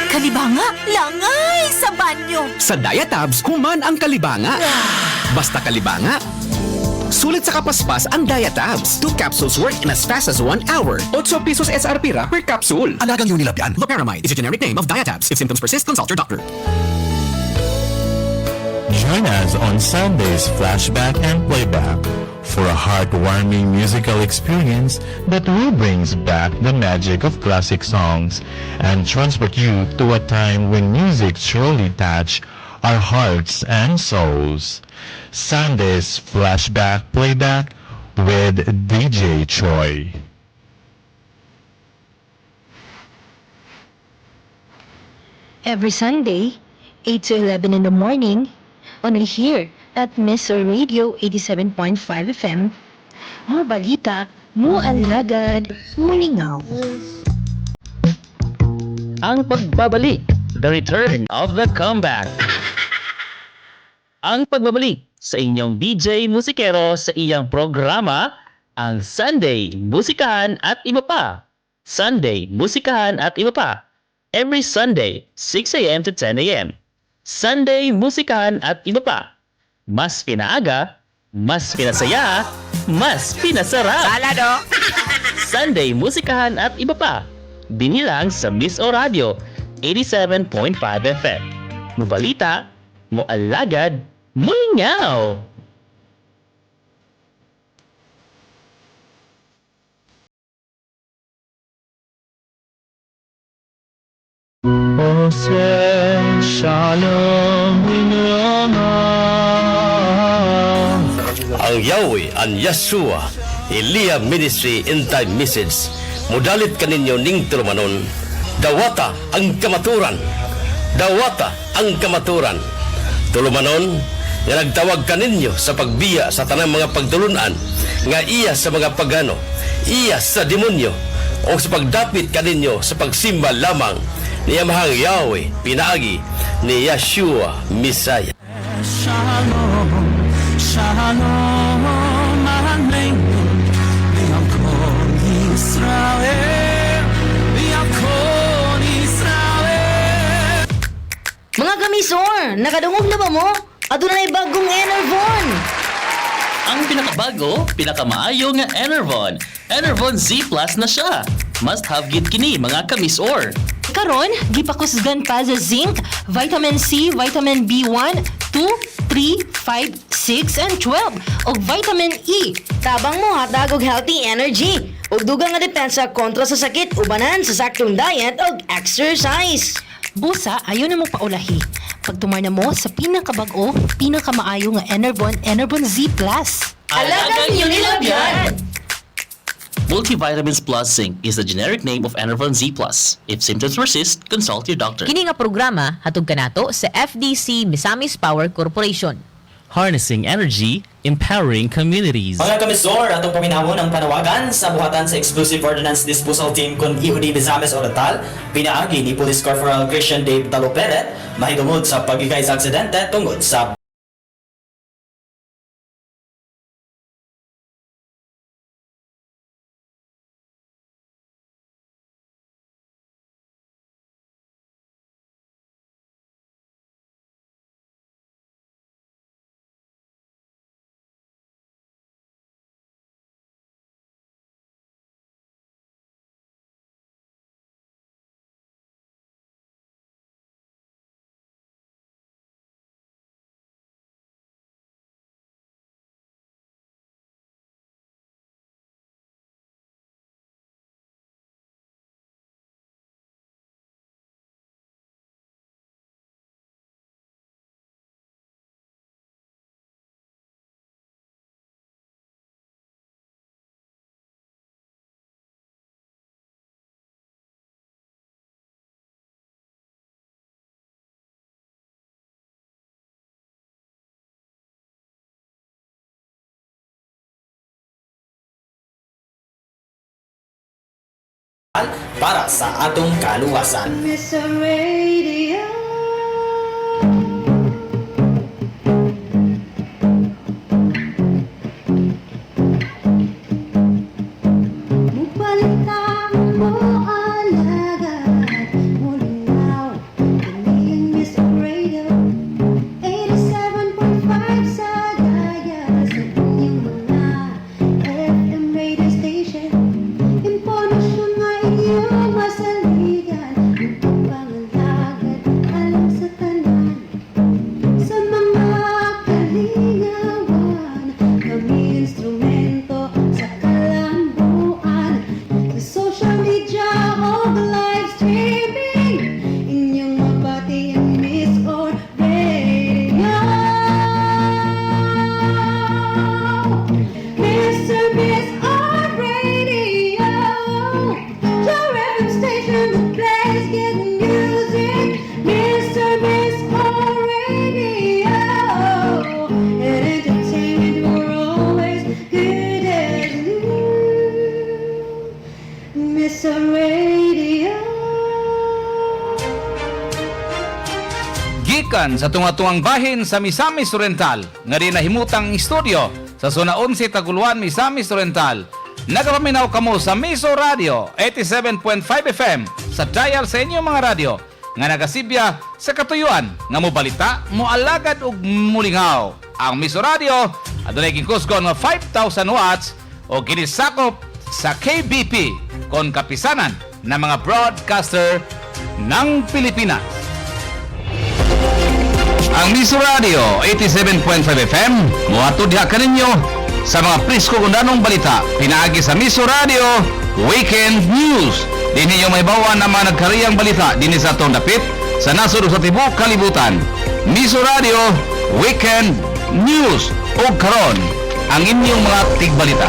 Kalibanga, langay sa banyo. Sa Diatabs, human ang kalibanga. Basta kalibanga. Sulit sa kapaspas ang Diatabs. 2 capsules work in as fast as 1 hour. 8 pesos SRP ra per capsule. Alagang Unilab yan. Loperamide is a generic name of Diatabs. If symptoms persist, consult your doctor. Join us on Sunday's Flashback and Playback for a heartwarming musical experience that will brings back the magic of classic songs and transport you to a time when music surely touched our hearts and souls. Sunday's Flashback Playback with DJ Choi. Every Sunday, 8 to 11 in the morning, only here at Mr. Radio 87.5 FM. Mga balita, mualagad, mulingaw. Ang pagbabalik, the return of the comeback. Ang pagbabalik sa inyong DJ musikero sa iyang programa, ang Sunday Musikahan at Iba Pa. Sunday Musikahan at Iba Pa. Every Sunday, 6 a.m. to 10 a.m. Sunday Musikahan at Iba Pa. Mas pinaaga, mas pinasaya, mas pinasarap. Salado. Sunday Musikahan at Iba Pa. Binilang sa Miss O Radio 87.5 FM. Mubalita, mualagad, mulingaw. Ang Yahweh, ang Yeshua, Elia Ministry End Time Message, mudalit kaninyo ning tulumanon, dawata ang kamaturan, dawata ang kamaturan, tulumanon, nga nagtawag kaninyo sa pagbiya sa tanang mga pagtulunan, nga iya sa mga pagano, iya sa demonyo, o sa pagdapit kaninyo sa pagsimba lamang, ni Amahang Yahweh, pinaagi, ni Yeshua, Messiah. Mga kamisor, nakadungog na ba mo? Aduna na'y bagong Enervon. Ang pinakabago, pinakamaayo nga Enervon. Enervon Z Plus na siya. Must have gid kini mga kamisor. Karon, gipakusgan pa sa zinc, vitamin C, vitamin B1, 2, 3, 5, 6, and 12. O vitamin E. Tabang mo hatag og healthy energy. Ug dugang nga depensa kontra sa sakit, ubanan sa saktong diet ug exercise. Busa, ayaw na mo paulahi. Pagtumar na mo sa pinakabag-o, pinakamaayo nga Enervon Z Plus. Alagang Unilab yan! Multivitamins Plus Zinc is the generic name of Enervon Z Plus. If symptoms persist, consult your doctor. Kini nga programa hatug kanato sa FDC Misamis Power Corporation. Harnessing energy, empowering communities. Mga kamisor, atong paminawon ang panawagan sa buhatan sa Exclusive Ordnance Disposal Team kung Ihudi Misamis Oriental, pinaagi ni Police Corporal Christian Dave Taloperet, mahigungod sa pagigay sa aksidente tungod sa para sa atong kaluwasan. Mr. Radio. Mubalita mo alaga. gikan sa tunga-tungang bahin sa Misamis Oriental nga rin nahimutang istoryo sa Zona 11 Taguluan, Misamis Oriental. Nagapaminaw kamo sa Miso Radio 87.5 FM sa dial sa inyong mga radyo nga nagasibya sa katuyuan nga mobalita, moalagad ug mulingaw. Ang Miso Radio adunay gikusgon nga 5,000 watts o ginisakop sa KBP kon kapisanan ng mga broadcaster ng Pilipinas. Ang Miso Radio 87.5 FM moatod diha kaninyo sa mga presko kung anong balita pinaagi sa Miso Radio Weekend News. Din ninyo may bawan na mga nagkariyang balita din sa atong dapit sa nasod sa tibok kalibutan. Miso Radio Weekend News o karon ang inyong mga tigbalita.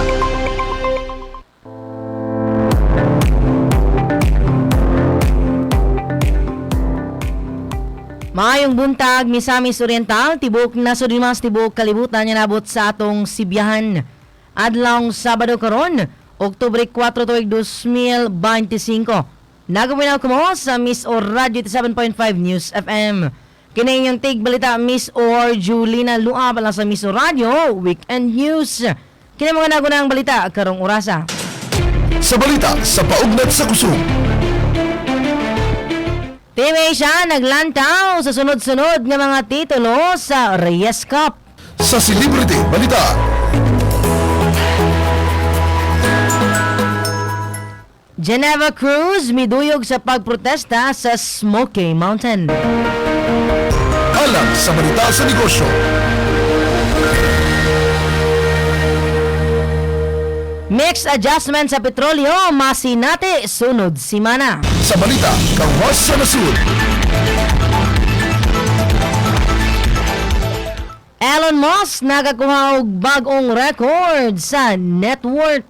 Maayong buntag, Misamis Oriental, tibok nasod mas tibok kalibutan nga nabot sa atong Sibiyahan. Adlawng Sabado karon, Oktubre 4 tuig 2025. Nagaminaw ko mo sa Miss O Radio 7.5 News FM. Kini inyong tigbalita Miss O Julina Lua pala sa Miss O Radio Weekend News. Kini mga nagunang balita karong orasa. Sa balita sa paugnat sa kusog. Team Asia naglantaw sa sunod-sunod nga mga titulo sa Reyes Cup. Sa Celebrity Balita. Geneva Cruz miduyog sa pagprotesta sa Smoky Mountain. Alang sa balita sa negosyo. Mix adjustment sa petrolyo, masinati sunod simana. Sa balita, kawas sa nasud. Elon Musk nakakuha og bagong record sa net worth.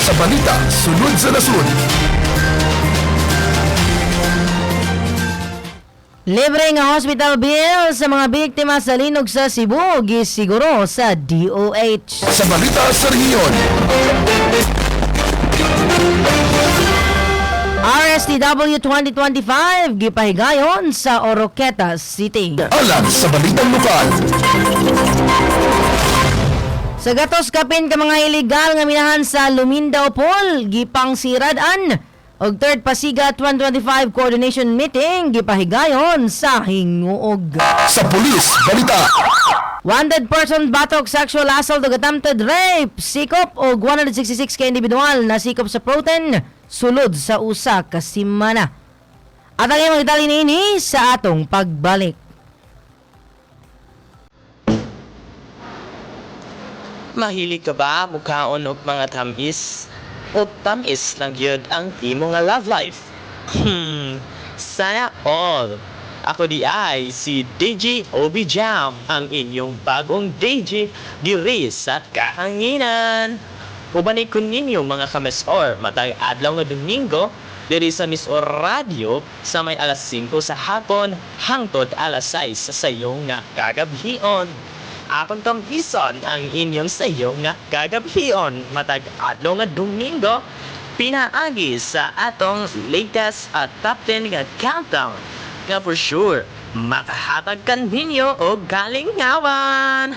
Sa balita, sunod sa nasud. Libre nga hospital bill sa mga biktima sa linog sa Cebu gisiguro sa DOH. Sa balita sa rehiyon. RSTW 2025 gipahigayon sa Oroqueta City. Alang sa balitang lokal. Sa gatos kapin ka mga illegal nga minahan sa Lumindao Pool gipang siradan og third Pasiga 2025 coordination meeting gipahigayon sa Hinguog. Sa pulis balita. Wanted person batok sexual assault ug attempted rape sikop og 166 ka individual na sikop sa Proten sulod sa usa ka semana. At ang imong detalye niini sa atong pagbalik. Mahilig ka ba mukhaon og mga tamis? O tamis lang yun ang imo nga love life? Sana all. Ako di ay si DJ Obi Jam, ang inyong bagong DJ diri sa kahanginan. Ubanig ko ninyo mga kamesor, matag adlaw nga Domingo, diri sa Miss O Radio sa may alas 5 sa hapon hangtod alas 6 sa sayo nga kagabhion. Akong tong ison ang inyong sayo nga kagabhion matag adlaw nga Domingo, pinaagi sa atong latest at top 10 nga countdown nga for sure makahatag kan ninyo o galingawan.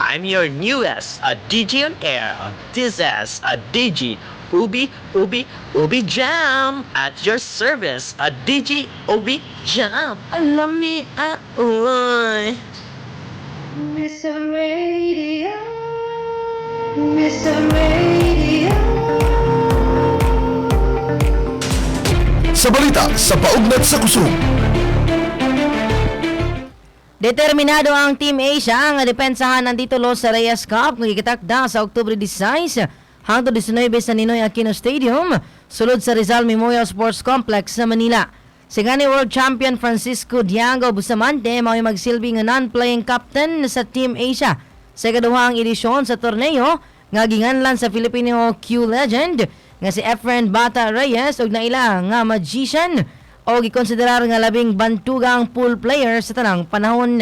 I'm your newest DJ on air. This is DJ Ubi Jam at your service, DJ Ubi Jam. Alam ni aoy. Mr. Radio, Mr. Radio. Sa balita sa paugnat sa kusog. Determinado ang Team Asia nga depensahan ang titulo sa Reyes Cup nga gikitakda sa Oktubre 16 hangtod 19 sa Ninoy Aquino Stadium sulod sa Rizal Memorial Sports Complex sa Manila. Sigani World Champion Francisco Diago Bustamante mao'y magsilbi nga non-playing captain sa Team Asia sa ikaduhang edisyon sa torneo nga ginganlan sa Filipino Q legend nga si Efren Bata Reyes ug naila nga magician o gikonsiderar nga labing bantugang pool player sa tanang panahon.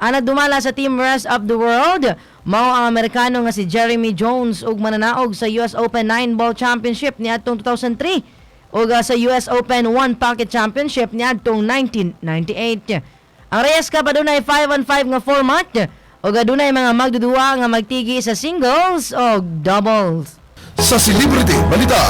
Ang nagdumala sa Team Rest of the World mao ang Amerikano nga si Jeremy Jones ug mananaog sa US Open 9-ball championship niadtong 2003 ug sa US Open 1 Pocket Championship niadtong 1998. Ang reyes ka padunay 5-on-5 nga format o adunay mga magdudua nga magtigi sa singles o doubles. Sa Celebrity Balita.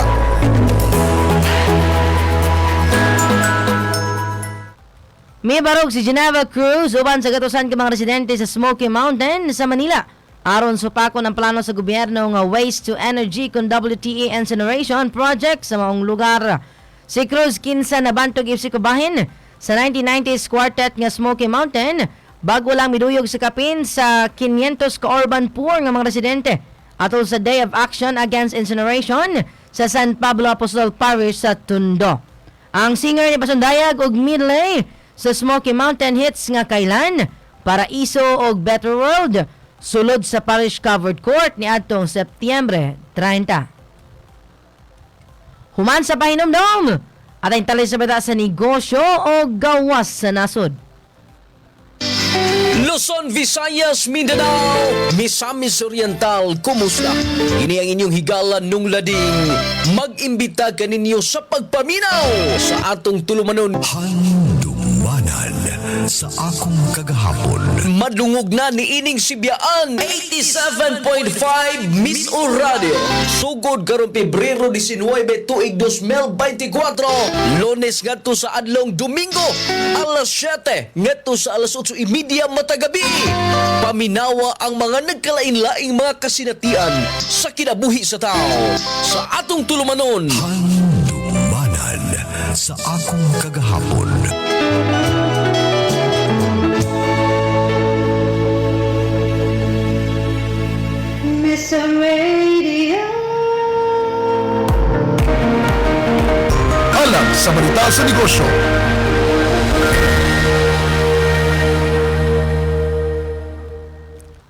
May barog si Geneva Cruz uban sa gatusan ka mga residente sa Smoky Mountain sa Manila. Aron supako ng plano sa gobyerno nga Waste to Energy kung WTA Incineration Project sa maong lugar. Si Cruz kinsa nabantog ifsi kubahin sa 1990s quartet nga Smoky Mountain bago lang miduyog sa kapin sa 500 ka urban poor nga mga residente atol sa Day of Action Against Incineration sa San Pablo Apostol Parish sa Tondo. Ang singer ni Pasundayag og Midley sa Smoky Mountain hits nga kailan Paraiso og Better World sulod sa Parish Covered Court ni adtong Setyembre 30. Human sa pahinomdom at ang talay sa bata sa negosyo o gawas sa nasod. Luzon, Visayas, Mindanao, Misamis Oriental, kumusta? Ini ang inyong higala nung lading. Mag-imbita ka ninyo sa pagpaminaw sa atong tulumanon. Handumanan sa akong kagahapon. Madungog na ni ining Sibyaan 87.5 Miss O Radio. Sugod karon Pebrero 19 tuig 2024. Lunes ngadto sa adlong Domingo alas 7 ngadto sa alas 8:30 matagabi. Paminawa ang mga nagkalain-laing mga kasinatian sa kinabuhi sa tao sa atong tulumanon. Handumanan sa akong kagahapon. Miss Radio. Alam sa balita sa negosyo.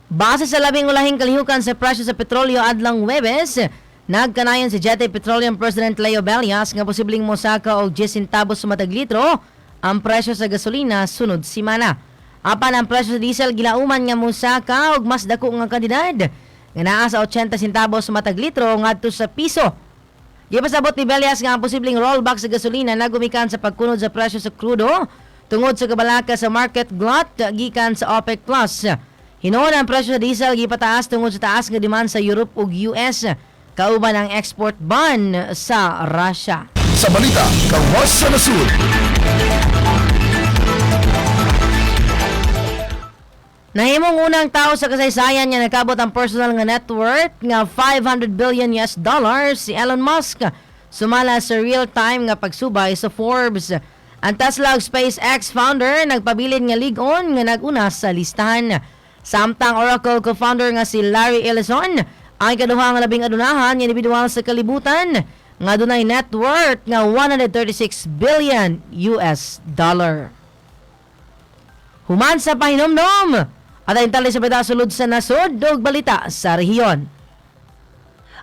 Base sa labing ulahing kalihukan sa presyo sa petrolyo adlang Huwebes, nagkanayon si Jete Petroleum President Leo Bellas nga posibleng mosaka og 10 centavos sa matag litro ang presyo sa gasolina sunod simana. Apan ang presyo sa diesel gilauman nga mosaka og mas dako nga kantidad nga naa sa 80 centavos sa matag litro ngadto sa piso. Gipasabot ni Bellas nga ang posibleng rollback sa gasolina nagumikan sa pagkunod sa presyo sa krudo tungod sa kabalaka sa market glut gikan sa OPEC Plus. Hinoon ang presyo sa diesel gipataas tungod sa taas nga demand sa Europe ug US kauban ang export ban sa Russia. Sa balita, gawas sa nasud. Nahimong unang tao sa kasaysayan nga nakabot ang personal nga net worth nga $500 billion si Elon Musk sumala sa real-time nga pagsubay sa Forbes. Ang Tesla ug SpaceX founder nagpabilin nga lig-on nga naguna sa listahan. Samtang Oracle co-founder nga si Larry Ellison ang ikaduha nga labing adunahan nga individual sa kalibutan nga dunay net worth nga $136 billion. Human sa pahinomdom at ang tali sa beda sulod sa nasod og balita sa rehiyon.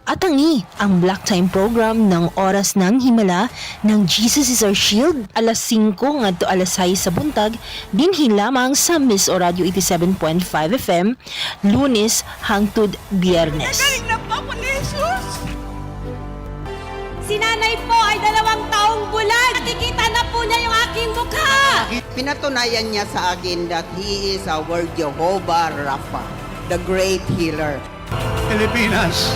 At ang Black Time program ng Oras ng Himala ng Jesus is Our Shield alas 5 ngadto alas 6 sa buntag dinhi lamang sa Miss O Radio 87.5 FM Lunes hangtod Biyernes. Galing na po ako ni Jesus! Si nanay po ay 2 taong bulag. Nakikita na po niya yung aking mukha. Pinatunayan niya sa akin that He is our Jehovah Rapha, the great healer. Pilipinas,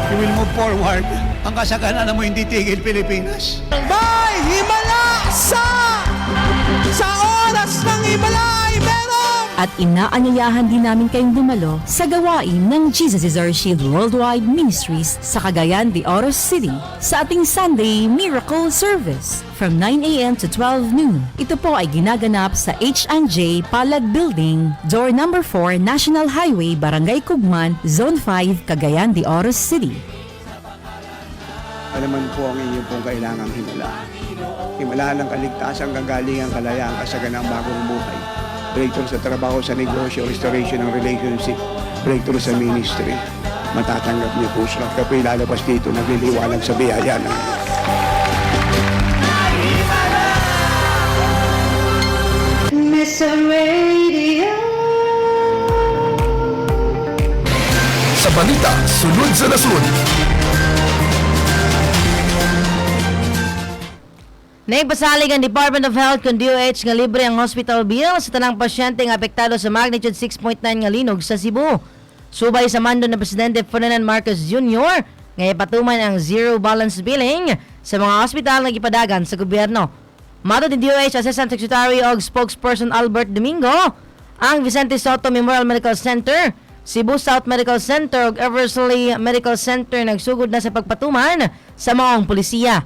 you will move forward. Ang kasaganan mo hindi tigil, Pilipinas. May himala sa oras ng himala ay meron! At inaanyayahan din namin kayong dumalo sa gawain ng Jesus is Our Shield Worldwide Ministries sa Cagayan de Oro City sa ating Sunday Miracle Service from 9 a.m. to 12 noon. Ito po ay ginaganap sa H&J Palad Building, door number 4, National Highway, Barangay Kugman, Zone 5, Cagayan de Oro City. Alaman po ang inyong pong kailangang himala. Himala ng kaligtasan, kagalingan, kalayaan, kasaganang bagong buhay. Breakthrough sa trabaho, sa negosyo, restoration ng relationship, breakthrough sa ministry. Matatanggap niyo po siya. Kapo'y lalabas dito, nagliliwanag sa biyaya ng Miss Radio. Sa balita, sunod sa nasud. Nagpasalig ang Department of Health kung DOH nga libre ang hospital bill sa tanang pasyente nga apektado sa magnitude 6.9 nga linog sa Cebu. Subay sa mando ng Presidente Ferdinand Marcos Jr. nga ipatuman ang zero balance billing sa mga hospital nga gipadagan sa gobyerno. Mato ni DOH Assistant Secretary o Spokesperson Albert Domingo, ang Vicente Soto Memorial Medical Center, Cebu South Medical Center ug Eversley Medical Center nagsugod na sa pagpatuman sa maong polisiya.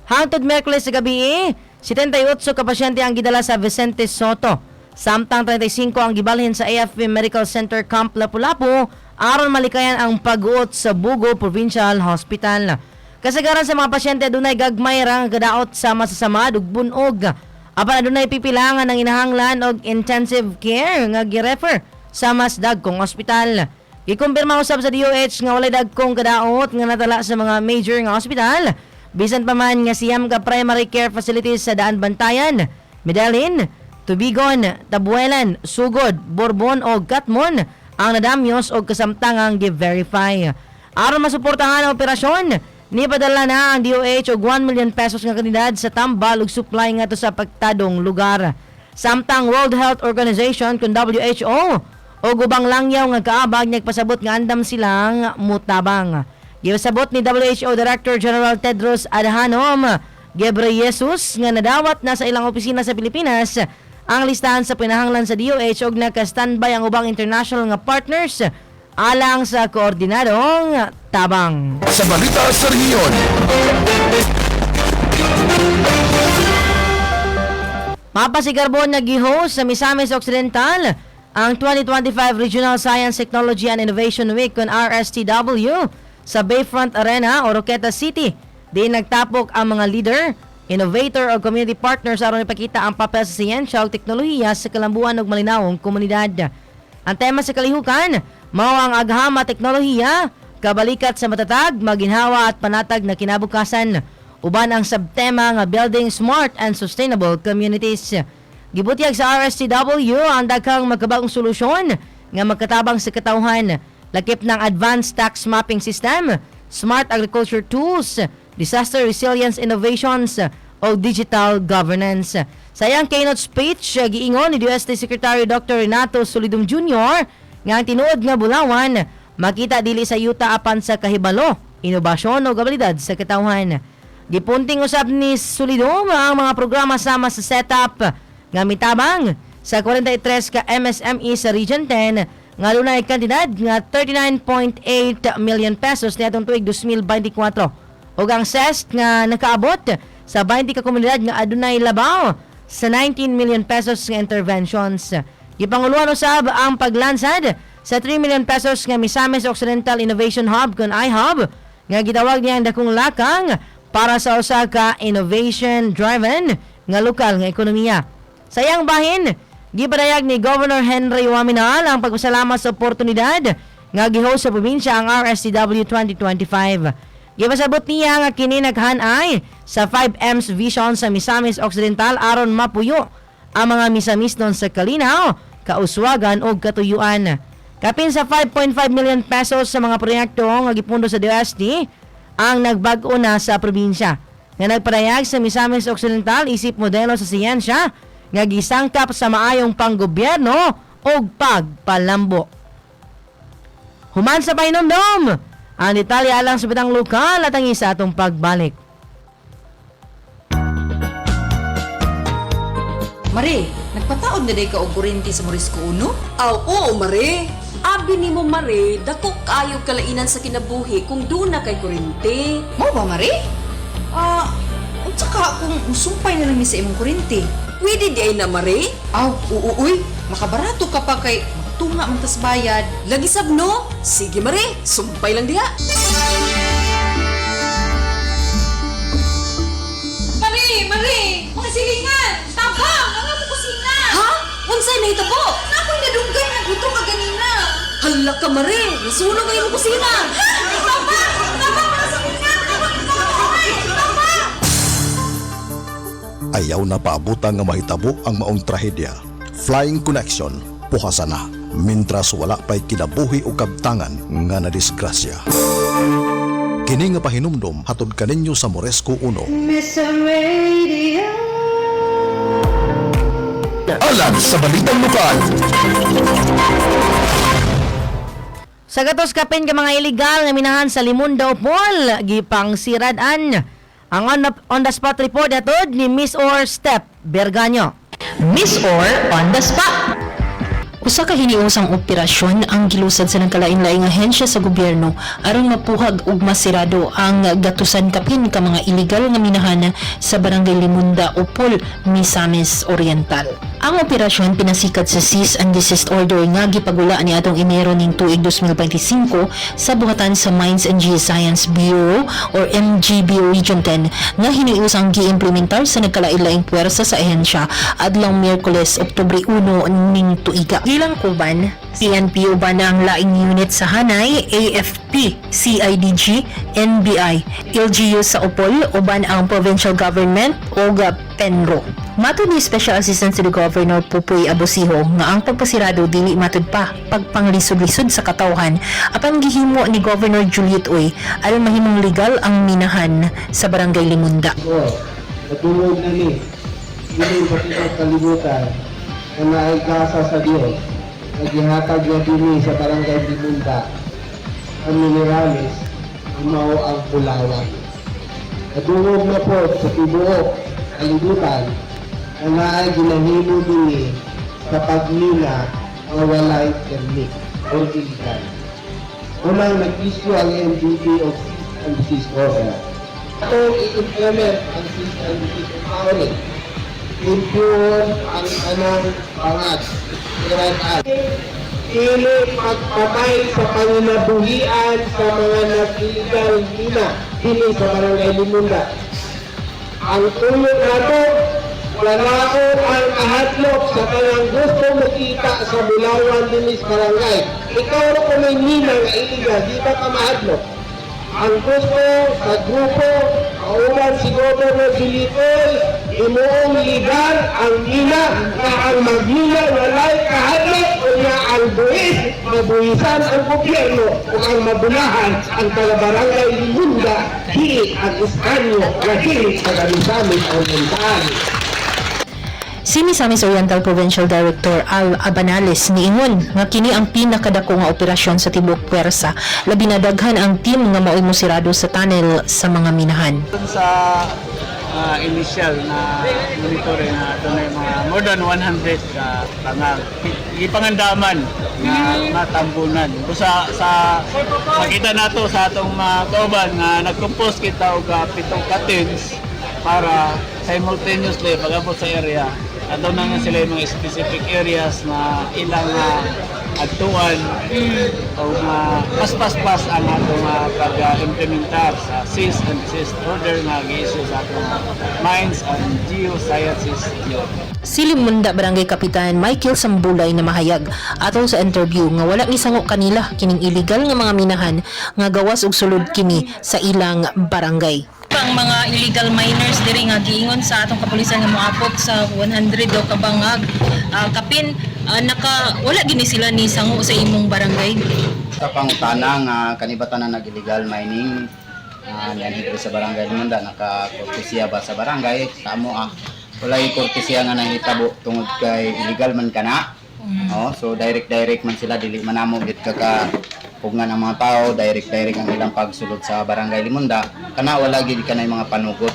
Hangtod Miyerkules sa gabi, 78 ka pasyente ang gidala sa Vicente Soto. Samtang 35 ang gibalhin sa AFP Medical Center Camp Lapu-Lapu aron malikayan ang pag-uot sa Bugo Provincial Hospital. Kasagaran sa mga pasyente adunay gagmay ra nga kadaot sa masasamad ug bunog. Apan adunay pipilangan ng inahanglan og intensive care nga gi-refer sa mas dagkong ospital. Gikumpirma usab sa DOH nga walay dagkong kadaot nga natala sa mga major nga ospital. Bisan pa man nga siyam ka primary care facilities sa Daan Bantayan, Medellin, Tubigon, Tabuelan, Sugod, Borbon o Katmon ang nadamyos o kasamtangang gi-verify. Aron masuportahan ang operasyon, nipadala na ang DOH og 1 million pesos nga kanidad sa tambal ug supply nga to sa pagtadong lugar. Samtang World Health Organization kung WHO o ubang langyaw nga kaabag nagpasabot nga andam silang mutabang. Giwasabot ni WHO Director General Tedros Adhanom Ghebreyesus nga nadawat na sa ilang opisina sa Pilipinas ang listahan sa pinahanglan sa DOH ug naka-standby ang ubang international nga partners alang sa koordinadong tabang. Sa balita sa rehiyon. Mapasigarbon na gi-host sa Misamis Occidental ang 2025 Regional Science, Technology and Innovation Week on RSTW sa Bayfront Arena o Roqueta City. Di nagtapok ang mga leader, innovator o community partners aron ipakita ang papel sa siyensya o teknolohiya sa kalambuan ug malinawong komunidad. Ang tema sa kalihukan mao ang agham at teknolohiya, kabalikat sa matatag, maginhawa at panatag na kinabukasan. Uban ang subtema nga Building Smart and Sustainable Communities. Gibutyag sa RSTW ang daghang magkabagong solusyon nga magkatabang sa katawhan. Lakip ng Advanced Tax Mapping System, Smart Agriculture Tools, Disaster Resilience Innovations o Digital Governance. Sa iyang keynote speech, giingon ni DOST Secretary Dr. Renato Solidum Jr. nga ang tinuod nga bulawan makita dili sa yuta apan sa kahibalo, inobasyon o abilidad sa katawhan. Gipunting usab ni Solidum ang mga programa sama sa setup nga mitabang sa 43 ka MSME sa Region 10 nga lunay kantidad nga 39.8 million pesos niadtong tuig 2024 ug ang CEST nga nakaabot sa 20 ka komunidad nga adunay labaw sa 19 million pesos nga interventions. Gipanguluan usab ang paglansad sa 3 million pesos nga Misamis Occidental Innovation Hub kun iHub nga gitawag niyang dakong lakang para sa usa ka innovation driven nga lokal nga ekonomiya. Sa iyang bahin, gipadayag ni Governor Henry Waminal ang pagpasalamat sa oportunidad nga gi-host sa probinsya ang RSTW 2025. Gipasabot niya nga kini naghanay sa 5M's vision sa Misamis Occidental aron mapuyo ang mga Misamisnon sa kalinaw, kauswagan o katuyuan. Kapin sa 5.5 million pesos sa mga proyekto nga gipundo sa DOST ang nagbag-o na sa probinsya. Nga nagpadayag sa Misamis Occidental isip modelo sa siyensya nga gisangkap sa maayong panggobyerno o pagpalambo. Human sa pahinomdom, ang detalye alang sa bitang lokal at ang isa atong pagbalik. Mare, nagpataod na day ka og kuryente sa Morisco Uno? Oo, Mare. Abi ni mo, Mare, dako kayo kalainan sa kinabuhi kung doon na kay kuryente. Mo ba, Mare? Tsaka kung usumpay na lang sa imong kuryente. Pwede di ay na, Mare? Uy, makabarato ka pa kay magtunga man tas bayad. Lagi sabno? Sige, Mare, sumpay lang diha. Mare, makasilingan! Tabang! Ang ako kusina! Ha? Unsay na ito po? Ako'y nadunggay na gusto ka ganina. Hala ka, Mare! Nasunog ang iyong kusina! Ha? Tabang! Makasilingan! Tabang! Ayaw na paabutan nga mahitabo ang maong trahedya. Flying Connection, puhasa na. Mintras wala pa'y kinabuhi o kabtangan nga na disgrasya. Kini nga pahinumdom hatod kaninyo sa Morisco Uno. Miss Radio. Alam sa balitang lokal. Sa gatos kapin ka mga illegal nga minahan sa Limunda Upol, gipang siradan. Ang on the spot report atod ni Miss Or Step Berganyo. Miss Or on the spot. Usa ka hiniusang operasyon ang gilusad sa nagkalain-laing ahensya sa gobyerno aron mapuhag ug masirado ang gatusan kapin ka mga illegal nga minahan sa Barangay Limunda Upol, Misamis Oriental. Ang operasyon pinasikat sa cease and desist order nga gipagula ni atong Enero ning tuig 2025 sa buhatan sa Mines and Geoscience Bureau or MGB Region 10 nga hiniusang giimplementar sa nagkalain-laing puwersa sa ahensya adlong Miyerkules, Oktubre 1 ning tuiga. Ilang kuban, PNP uban ang laing unit sa Hanay, AFP, CIDG, NBI, LGU sa Upol uban ang provincial government o Penro. Matud ni Special Assistant to the Governor Pupoy Abosiho nga ang pagpasirado dili matud pa pagpanglisod-lisod sa katawhan apan gihimo ni Governor Juliet Uy aron mahimong legal ang minahan sa Barangay Limunda. Natulog na ni hindi pa kita kalibutan na naikasa sa Diyos na gihatag na dini sa Barangay Limunda ang minerales mao ang Pulawan. Natulog na po sa tibuok kalibutan na naay ginahimo dini sa pagmina ang walay permit o illegal. Unang nag-issue ang MGB of cease and desist order. Itong i-implement ang cease and desist empowering. Impure ang anang pangat. Ili pagpatay sa panginabuhian sa mga nag-illegal mina dili sa Barangay Limunda. Ang tulong nato, walaon ang kahadlok sa kanang gusto makita sa Bulawan dinis barangay. Ikaw ro kung may mina nga illegal, di ba ka mahadlok? Ang gusto sa grupo, kauman si Governor Filipoy, imuong legal ang mina na ang magmina walay kahadlok o nga ang buwis, mabuwisan ang gobyerno o ang mabunahan ang taga-barangay Limunda, higit ang iskanyo na higit sa Misamis Oriental. Si Misamis Oriental Provincial Director Al Abanales niingon nga kini ang pinakadako nga operasyon sa tibuok puwersa, labi na daghan ang team nga maoy mosirado sa tunnel sa mga minahan. Sa initial na monitoring na ito na mga more than 100 tangang ipangandaman na matambunan. Sa makita nato sa atong mga kauban nga nag-compose kita og 7 cuttings para simultaneously pag-abot sa area. Ato na nga sila yung mga specific areas na ilang agtuan o pas-pas-pas ang atong pag-implementar sa cease and desist order nga gi-issue sa atong Mines and Geosciences Bureau. Si Limunda Barangay Kapitan Michael Sambulay na mahayag atong sa interview nga wala ni sango kanila kining illegal nga mga minahan nga gawas og sulod kini sa ilang barangay. Ang mga illegal miners diri nga giingon sa atong kapulisan nga moabot sa 100 o kabangag kapin wala gini sila ni sango sa imong barangay. Sa pangutana nga kanibatan na nag-illegal mining yan dito sa barangay Limunda naka-kortesya ba sa barangay kamo walay kortesya nga nahitabo tungod kay illegal man kana. So direct man sila dili manamo gid ka pugngan ang mga tao, direct ang ilang pagsulod sa Barangay Limunda. Kana wala gid kanay mga panugot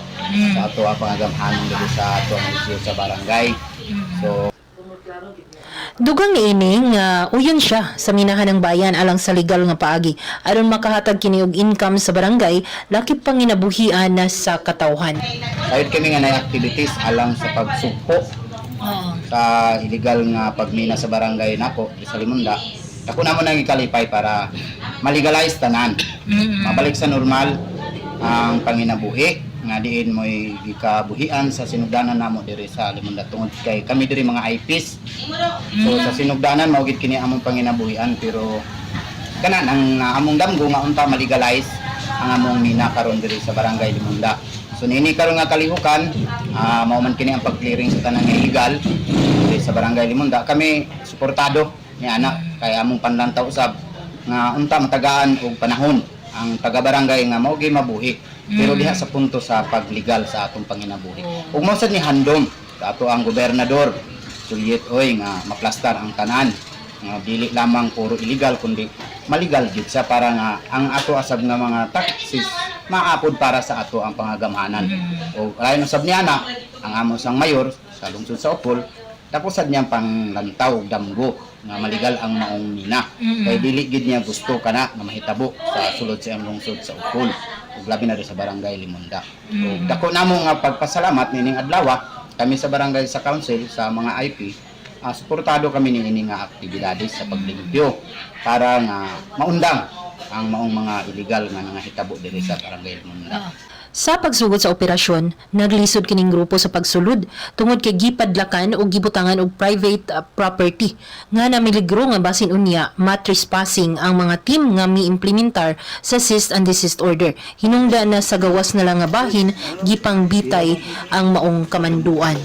sa ato ang pangagamhanon dito sa ato ang isyu sa barangay. So dugang niini nga uyon siya sa minahan ng bayan alang sa legal nga paagi aron makahatag kini og income sa barangay lakip panginabuhian na sa katawhan. Sayod kami nga na activities alang sa pagsugpo sa illegal nga pagmina sa barangay nako sa Limunda. Ako naman nang ikalipay para malegalize tanan. Mabalik sa normal ang panginabuhi nga diin mo'y ikabuhian sa sinugdanan namo diri sa Limunda tungod kay kami diri mga IPs. So sa sinugdanan mao gid kini among panginabuhian pero kana nang among damgo nga unta malegalize ang among mina karon diri sa Barangay Limunda. So nini karon nga kalihukan mao man kini ang pag-clearing sa tanang illegal diri sa Barangay Limunda. Kami suportado ni anak kay among panlantaw usab nga unta matagaan og panahon ang taga-barangay nga mao gyud mabuhi pero diha sa punto sa paglegal sa atong panginabuhi. Ug mao sad ni handom sa ato ang gobernador Juliet oy nga maplastar ang tanan nga dili lamang puro illegal kundi maligal gyud siya para nga ang ato asab nga mga taxis maapod para sa ato ang pangagamhanan. O lain usab niya na ang amo sang mayor sa lungsod sa Opol tapos sad niya panglantaw og damgo nga maligal ang maong mina. Kay dili gid niya gusto kana nga mahitabo sa sulod sa iyang lungsod sa Opol ug labi na sa barangay Limonda. Ug dako namo nga pagpasalamat nining adlaw kami sa barangay sa council sa mga IP suportado kami niini nga aktibidades sa paglimpyo para nga maundang ang maong mga illegal nga nangahitabo diri sa barangay Limonda. Sa pagsugod sa operasyon, naglisod kining grupo sa pagsulod tungod kay gipadlakan o gibutangan og private property nga namiligro nga basin unya matrespassing ang mga team nga mi-implementar sa cease and desist order. Hinungda na sa gawas na lang nga bahin gipangbitay ang maong kamanduan.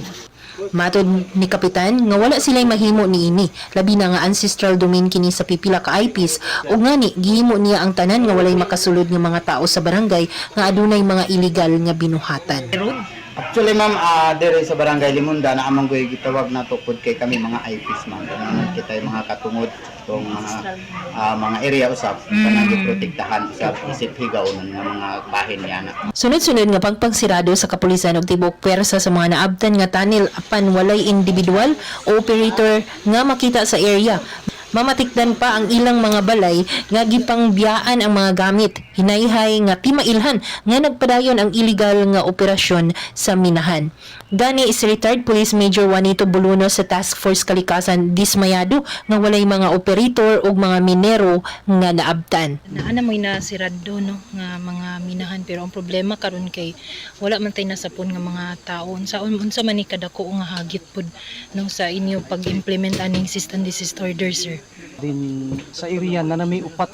Matod ni Kapitan nga wala sila'y mahimo niini, labi na nga ancestral domain kini sa pipila ka IPs o ngani gihimo niya ang tanan nga walay makasulod nga mga tao sa barangay nga adunay mga illegal nga binuhatan. Actually ma'am, dere sa barangay Limonda na amang goy gitawag na tukod kay kami mga IPs ma'am. Kanang kita yung mga katungod tong mga area usab kanang giprotektahan sa isip higawon ng mga bahin niya na. Sunod-sunod nga pagpagsirado sa kapulisan og tibok pwersa sa mga naabtan nga tunnel apan walay individual o operator nga makita sa area. Mamatikdan pa ang ilang mga balay nga gipangbiyaan ang mga gamit. Hinayhay nga timailhan nga nagpadayon ang illegal nga operasyon sa minahan. Gani is retired Police Major Juanito Buluno sa Task Force Kalikasan dismayado nga walay mga operator o mga minero nga naabtan. Naana mo'y nasirado no nga mga minahan pero ang problema karon kay wala man tay nasapon nga mga taon sa unsa man ni kadako nga hagit pud no sa inyo pag-implement aning cease and desist order sir. Din sa area na may upat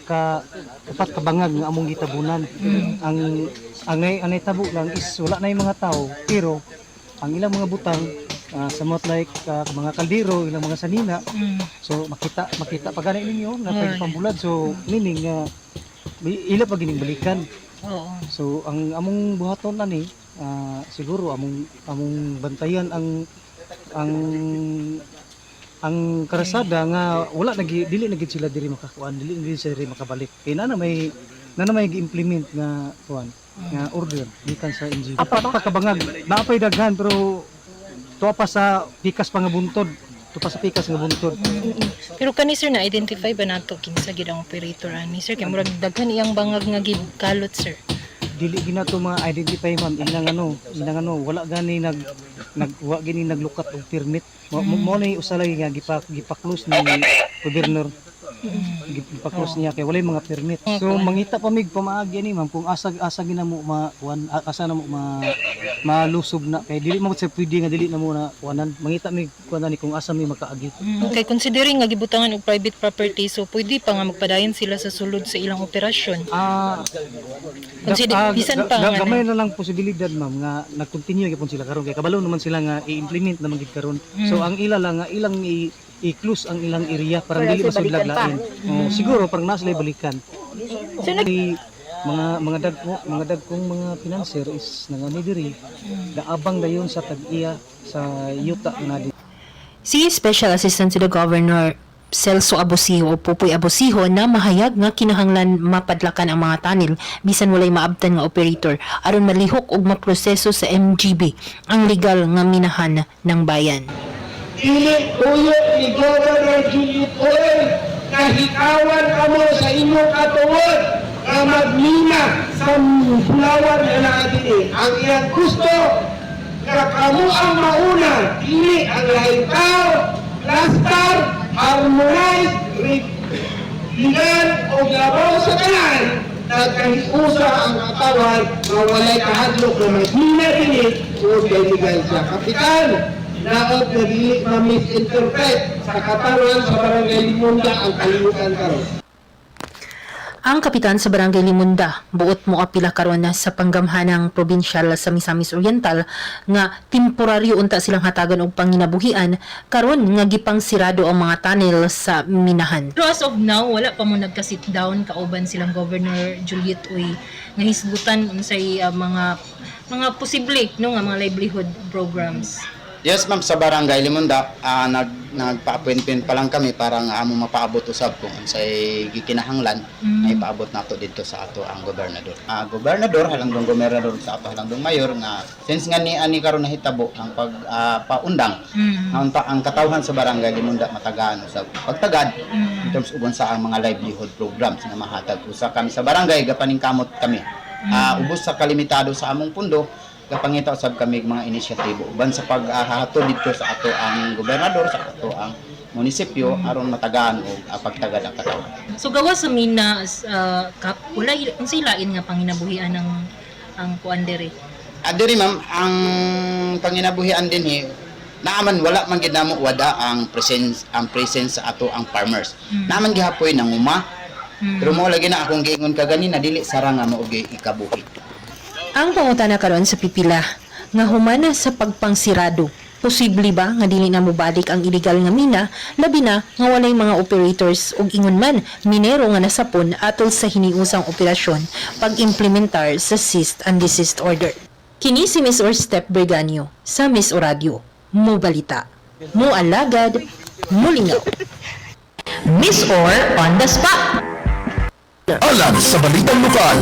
ka bangag nga among gitabunan. Ang naitabo lang is wala na yung mga tao pero ang ilang mga butang somewhat like mga kaldero, ilang mga sanina. So makita pa gani ninyo na pagpambulad so meaning ila pa gining balikan. So ang among buhaton ani siguro among bantayan ang karasada nga wala dili na gid sila diri makakuan, dili na gid sila diri makabalik. Kay na may gi-implement nga kuan nga order gikan sa NGO. Apat pa kabangag, naapay daghan pero tuwa pa sa pikas pa nga buntod. Pero kani sir na identify ba nato kinsa gid ang operator ani sir kay murag daghan iyang bangag nga gikalot sir. Dili ginato mga identify ma'am inang ano wala gani wa gini naglukat og permit mo na usalay nga gipa-close ni gobernador gipa-close niya kay walay mga permit so mangita pa mig pamaagi ni ma'am kung asa gina mo asa na mo malusob na kay dili mo sa pwede nga dili na mo na kuanan mangita mig kuanan ni kung asa mi makaagi kay considering nga gibutangan og private property so pwede pa nga magpadayon sila sa sulod sa ilang operasyon. Bisan pa nga gamay na lang posibilidad ma'am nga nag-continue gyapon sila karon kay kabalo naman sila nga i-implement naman gid karon. So ang ila lang nga ilang i-close ang ilang area para dili masudlag lain. Siguro parang nasa balikan. So mga dagkong mga financier is nangani diri daabang dayon sa tag-iya sa yuta na di. Si Special Assistant to the Governor Celso Abosiho o Pupoy Abosiho na mahayag nga kinahanglan mapadlakan ang mga tunnel bisan walay maabtan nga operator aron malihok og maproseso sa MGB ang legal nga minahan ng bayan. Dili tuyo ni Governor Juliet Oil kahikawan kamo sa inyong katuod na magmina sa flower na naadili. Ang iyang gusto na kamo ang mauna, dili ang laing tao, plastar, harmonize, legal o labaw sa kanan nagkahiusa ang katawan na walay kahadlok na maghina dili o legal siya. Kapitan, naot na dili ma-misinterpret sa katawan sa barangay Limonda ang kalimutan karon. Ang kapitan sa Barangay Limonda, buot mo apila karon na sa panggamhanang probinsyal sa Misamis Oriental nga temporaryo unta silang hatagan og panginabuhian karon nga gipang sirado ang mga tunnel sa minahan. Pero as of now, wala pa mo nagka-sit down kauban silang Governor Juliet Uy nga hisgutan unsay mga posible no nga mga livelihood programs. Yes, ma'am, sa barangay Limunda, nagpa-appointment pa lang kami para nga amo mapaabot usab kung unsay gikinahanglan na ipaabot nato dito sa ato ang gobernador. Gobernador halang gobernador sa ato halang mayor nga since nga ni ani karon nahitabo ang paundang ang katawhan sa barangay Limunda matagaan usab pagtagad in terms ubon sa ang mga livelihood programs nga mahatag usa kami sa barangay gapaningkamot kami. Ubos sa kalimitado sa among pundo kapangita usab kami mga inisyatibo uban sa paghahatod dito sa ato ang gobernador sa ato ang munisipyo aron matagaan og pagtagad ang katawan. So gawa sa mina wala unsay lain nga panginabuhian ng ang kuan diri. Diri ma'am ang panginabuhian din naaman wala man gid namo wada ang presence sa ato ang farmers. Naaman gihapoy nang pero mo lagi na akong giingon kaganina dili sara nga mao ikabuhi. Ang pangutana karon sa pipila nga humana sa pagpangsirado. Posible ba nga dili na mobalik ang illegal nga mina labi na nga walay mga operators ug ingon man minero nga nasapon atol sa hiniusang operasyon pag-implementar sa cease and desist order. Kini si Miss Or Step Berganio sa Miss Radio. Mo balita, mo alagad, mo lingaw. Miss Or on the spot. Alam sa balitang lokal.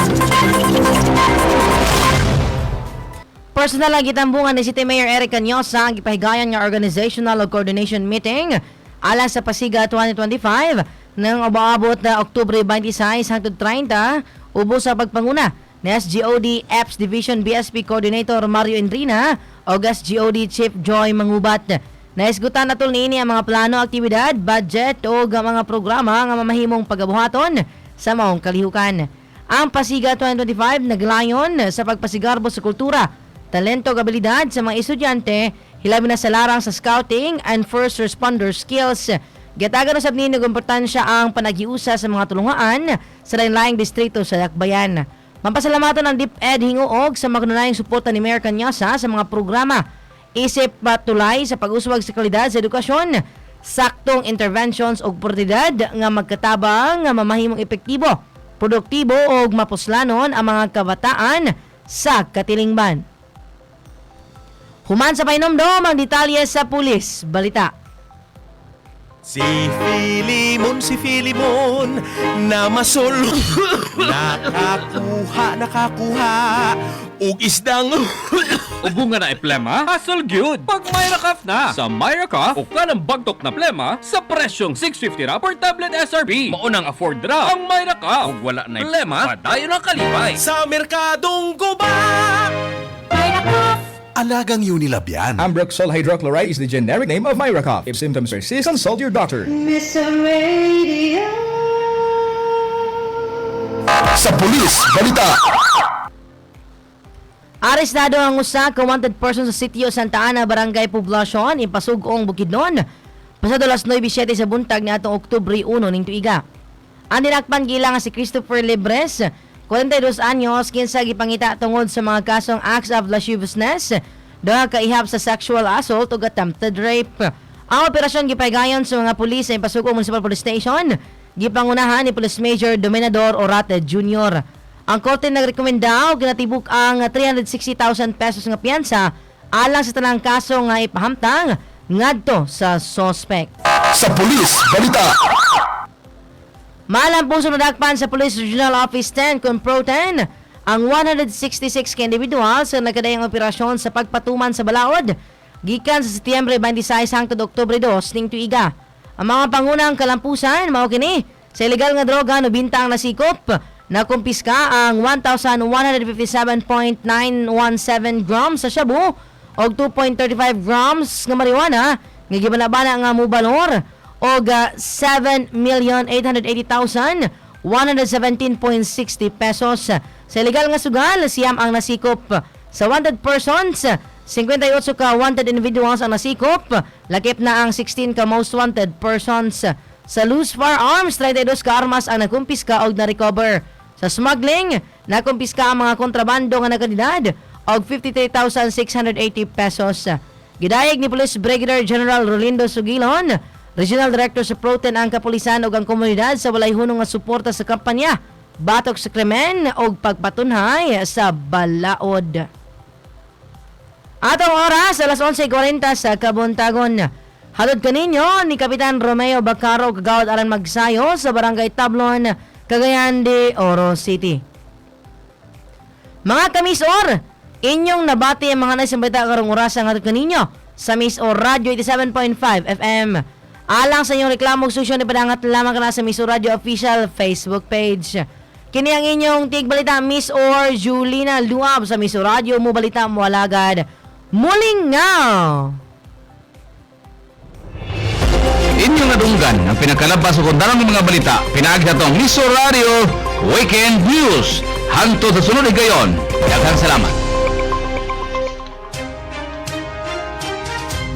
Personal ang gitambungan ni City Mayor Eric Canyosa ang gipahigayon nga organizational ug coordination meeting alang sa Pasiga 2025 nang abaabot na Oktubre 26 hangtod 30 ubos sa pagpanguna ni SGOD EPS Division BSP Coordinator Mario Endrina o SGOD Chief Joy Mangubat. Naisgutan natol niini ang mga plano, aktibidad, budget o mga programa nga mamahimong pagabuhaton sa maong kalihukan. Ang Pasiga 2025 naglayon sa pagpasigarbo sa kultura, talento ug abilidad sa mga estudyante, hilabi na sa larang sa scouting and first responder skills. Gatagan usab ni ng importansya ang panagiusa sa mga tulungan sa lain-laing distrito sa Dakbayan. Mampasalamatan ang DepEd hinguog sa magnanayang suporta ni Mayor Canyosa sa mga programa isip patulay sa pag-uswag sa kalidad sa edukasyon, saktong interventions ug oportunidad nga magkatabang nga mamahimong epektibo, produktibo ug mapuslanon ang mga kabataan sa katilingban. Human sa painomdom ang detalye sa pulis. Balita. Si Filimon na masol nakakuha ug isdang Ubunga na eplema, hassle gyud. Pag Myracaf na. Sa Myracaf, o ka ng bagtok na plema sa presyong 650 ra per tablet SRB. Maunang afford ra ang Myracaf. Ug wala na eplema, padayon ang kalipay. sa merkadong guba. Alagang Unilab yan. Ambroxol hydrochloride is the generic name of Myracaf. If symptoms persist, consult your doctor. Miss Radio. Sa pulis, balita. Arestado ang usa ka wanted person sa sitio Santa Ana, Barangay Poblacion, Ipasugong, Bukidnon. Pasado alas 9:07 sa buntag niadtong Oktubre 1 ning tuiga. Ang dinakpan gila nga si Christopher Libres, 42 anyos, kinsa gipangita tungod sa mga kasong acts of lasciviousness, duha ka ihap sa sexual assault ug attempted rape. Ang operasyon gipahigayon sa mga pulis sa Ipasugong Municipal Police Station, gipangunahan ni Police Major Dominador Orate Jr. Ang korte nagrekomenda og ginatibuk ang 360,000 pesos nga piyansa alang sa tanang kaso nga ipahamtang ngadto sa suspect. Sa pulis, balita. Maalam puso nadakpan sa Police Regional Office 10 kung Pro 10 ang 166 ka individual sa nagkadayang operasyon sa pagpatuman sa balaod gikan sa Setyembre 26 hangtod Oktubre 2 ning tuiga. Ang mga pangunang kalampusan mao kini sa illegal nga droga no bintang nasikop na kumpiska ang 1,157.917 grams sa shabu o 2.35 grams nga marijuana nga gibanabana nga mubalor og 7,880,117.60 pesos. Sa illegal nga sugal, siyam ang nasikop. Sa wanted persons, 58 ka wanted individuals ang nasikop, lakip na ang 16 ka most wanted persons. Sa loose firearms, 32 ka armas ang nakumpiska og na-recover. Sa smuggling, nakumpiska ang mga kontrabando nga nakanidad og 53,680 pesos. Gidayeg ni Police Brigadier General Rolindo Sugilon, Regional Director sa Pro-10 ang kapulisan ug ang komunidad sa walay hunong nga suporta sa kampanya batok sa krimen ug pagpatunhay sa balaod. Atong oras, alas 11:40 sa Kabuntagon. Hatod kaninyo ni Kapitan Romeo Bacaro kagawad aran magsayo sa Barangay Tablon, Cagayan de Oro City. Mga kamisor, inyong nabati ang mga naisambalita karong oras ang hatod kaninyo sa Miss O Radio 87.5 FM. Alang sa inyong reklamo susyon ipadangat lamang ka na sa Miss O Radio official Facebook page. Kini ang inyong tigbalita Miss Or Julina Luab sa Miss O Radio mo balita mo alagad. Muling nga! Inyong nadunggan ang pinakalabas sa kundarang mga balita. Pinaagda tong Miss O Radio Weekend News. Hangtod sa sunod gayon. Daghang salamat.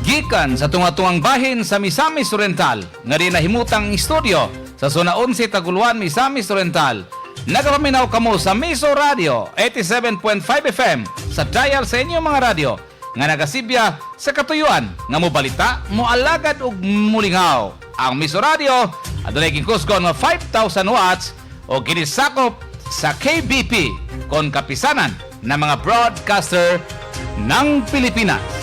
Gikan sa tunga-tungang bahin sa Misamis Oriental, nga rin nahimutang istoryo sa Zona 11 Taguluan, Misamis Oriental. Nagapaminaw kamo sa Miss O Radio 87.5 FM sa dial sa inyong mga radyo nga nagasibya sa katuyuan nga mobalita, moalagad ug mulingaw. Ang Miss O Radio adunay kusgon nga 5,000 watts o ginisakop sa KBP kon kapisanan ng mga broadcaster ng Pilipinas.